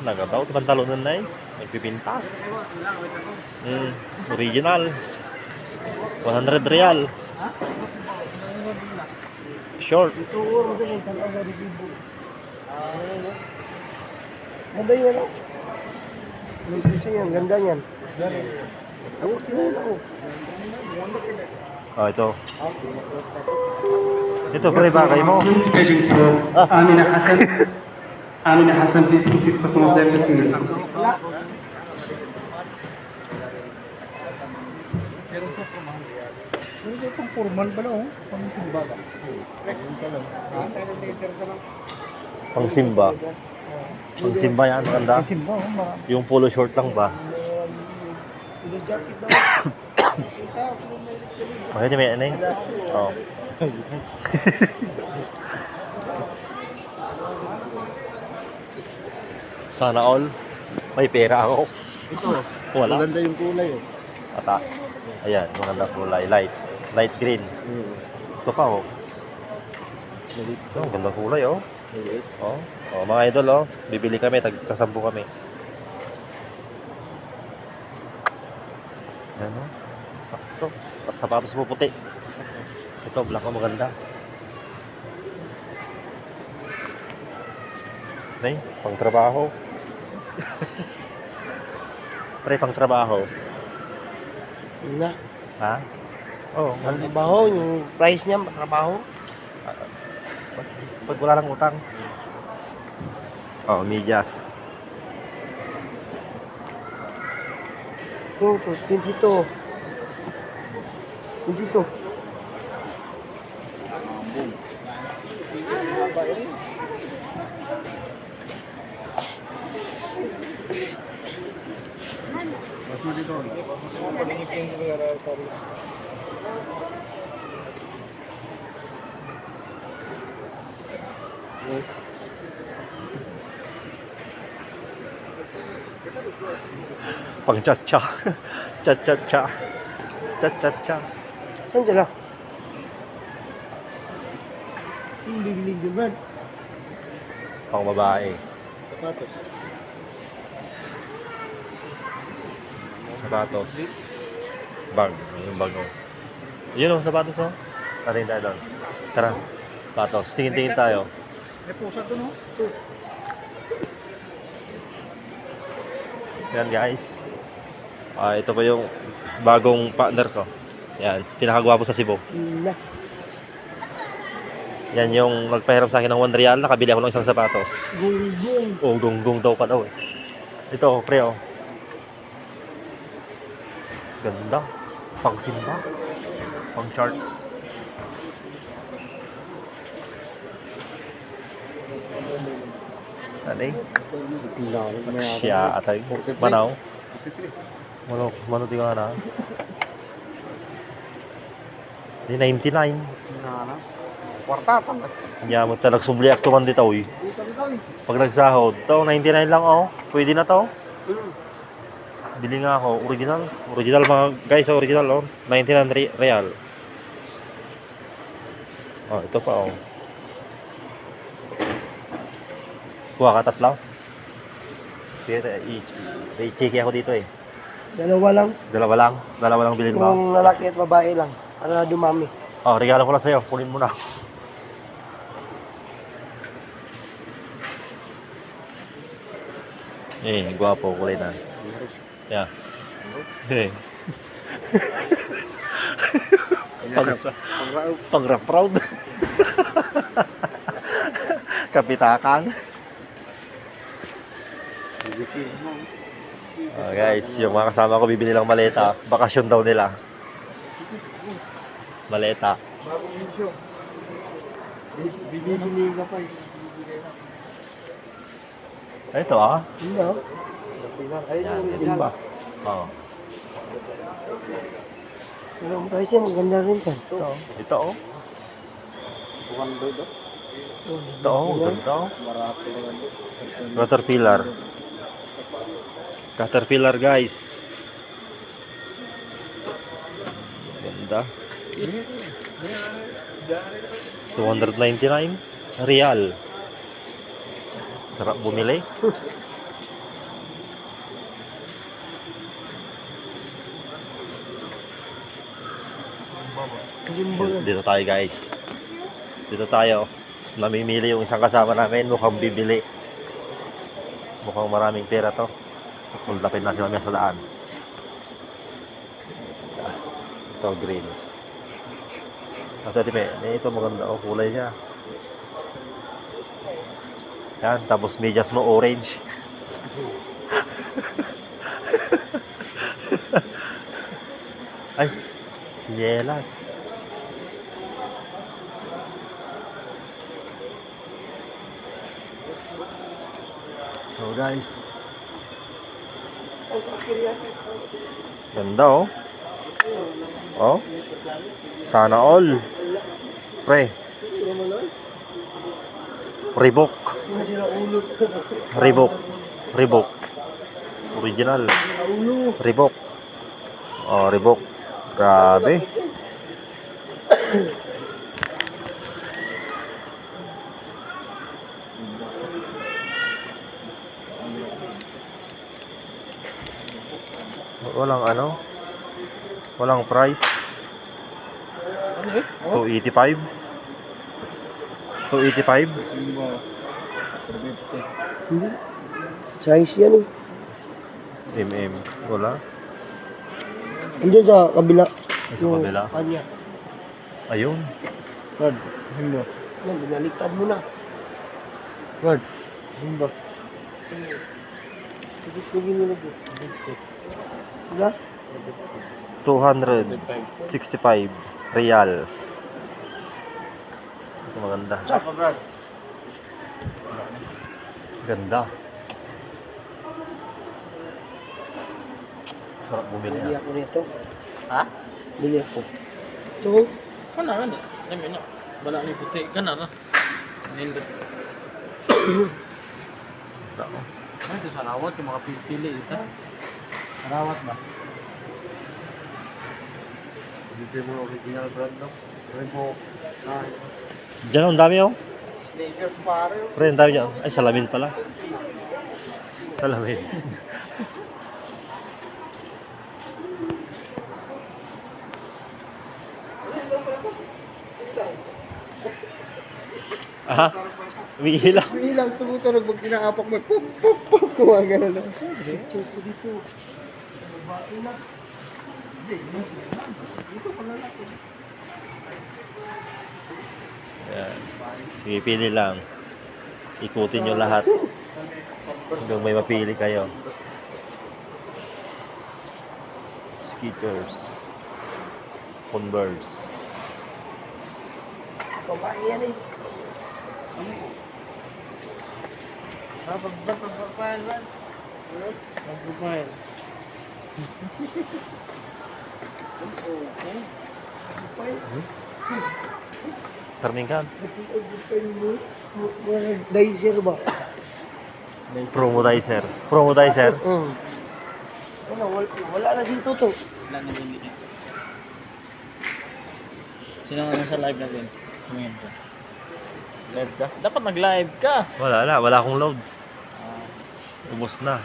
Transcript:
Nagabaw, pantalonan na eh. Nagpipintas. Original. 100 real. Short. Ganda yun, ano? Nutrition yan, ganda yan. Ako, sinayin ako. Oh, ito. Ito, pre, bagay mo. Paging for Amina Hassan. Amina Hassan, please proceed customer service. Pero ito pang formal pala, oh. Pang simbaga. Pang-simba. Pang-simba yan, maganda. Pang simba, oh. Yung polo short lang ba? Makita may ano eh. Oo. Sana all. May pera ako. Ito, Wala. maganda yung kulay, oh. Ata. Ayan, maganda kulay. Light green. Ito pa oh. Oh, ganda kulay oh. Oh. Oh, mga idol oh. Bibili kami, tag-sasampu kami. Ayan oh. Sakto. Tapos sapatos mo puti. Ito, black oh, maganda. Nay, pang trabaho. Pre, pang trabaho. Yun na. Ha? Oo. Ang trabaho, yung price niya, trabaho. Pag wala lang utang. Oh, medyas. Ito, 22. 22. Pang cha-cha. Cha-cha-cha. Cha-cha-cha. Saan sila? Hindi din ba? Pang babae. Sapatos. Sapatos. Bag. Yung bag oh. Yun oh, sapatos oh. Tarin tayo doon. Tara. Sapatos. Tingin-tingin tayo. May pusa to, no? Yan guys. Ito pa yung bagong partner ko. Yan. Pinakagwapo sa Cebu. Na. Yan yung nagpahiram sa akin ng 1 real. Nakabili ako ng isang sapatos. Gunggong. Oh, gunggong daw pa daw eh. Ito, pre oh. Ganda. Pang simba. Pang charts. Ano eh? Siya atay. Manaw. Mano di ka na. Di 99. Kwarta, tama. Kanya mo talag subli aktuman dito eh. Pag nagsahod, to 99 lang oh. Pwede na to. Bili nga ako, original. Original mga guys, original oh. 99 real. Oh, ito pa oh. Kuha ka tatlo. Sige, i-check ako dito eh. Dalawa lang. Dalawa lang bilhin mo. Kung lalaki at babae lang. Para dumami. Oh, regalo ko lang sa'yo. Kunin mo na. Eh, gwapo. Kulay na. Yeah. Eh. Pang-proud. Kapitakan. Guys, yung mga kasama ko bibili lang maleta. Bakasyon daw nila. Maleta. Bagong issue. Bibili ka pa. Ito ah. Hindi, oh. Ayun, Yan, original. ba? Oo. Pero ang price niya, maganda rin yan. Ito oh. Ito oh. Ganda oh. Caterpillar. Caterpillar guys. Ganda. 299 real. Sarap bumili. Dito tayo guys. Dito tayo. Namimili yung isang kasama namin. Mukhang bibili. Mukhang maraming pera to. Ulapin natin mamaya sa daan. Ito green. At ito maganda. Oh, kulay niya. Yan. Tapos medyas mo orange. Ay. Yelas. So guys. Ganda oh. Oh. Sana all. Pre. Reebok. Reebok. Reebok. Original. Reebok. Oh, Reebok. Grabe. Walang price. 285. 285. Hindi. Size yan eh. Wala. Andun sa kabila. Sa kabila. Kanya. Ayun. Word. Hindi. Yan, binaliktad mo na. Word. Hindi. Sige mo na po. Diba? 265 real. Ito maganda. Ganda. Sarap bumili Bili yan. ako nito. Ha? Bili ako. Ito. Kana na. Dami na. Bala ni puti kana na. Nindot. Ay, ito sa rawat yung mga pili ito. Rawat ba? Dito mo original brand no? Reebok. Diyan ang dami oh. Sneakers pare. Pre, ang dami dyan. Ay, salamin pala. Salamin. Aha. Umiilaw. Ilang gusto mo ito pag kinaapak mo. Pup, pup, pup. Kuha gano'n lang. Check ko dito. Ayan. Sige, pili lang. Ikutin nyo lahat. Hanggang may mapili kayo. Skechers. Converse. Babae yan eh. Pagpapahal ba? Pagpapahal. Sarmingkan. Dicer ba? Promodizer. Promodizer. Ano, wala na si Toto. Wala na din dito. Sino nga nasa live natin? Tumingin ko. Live ka? Dapat nag-live ka. Wala na. Wala akong load. Ubos na.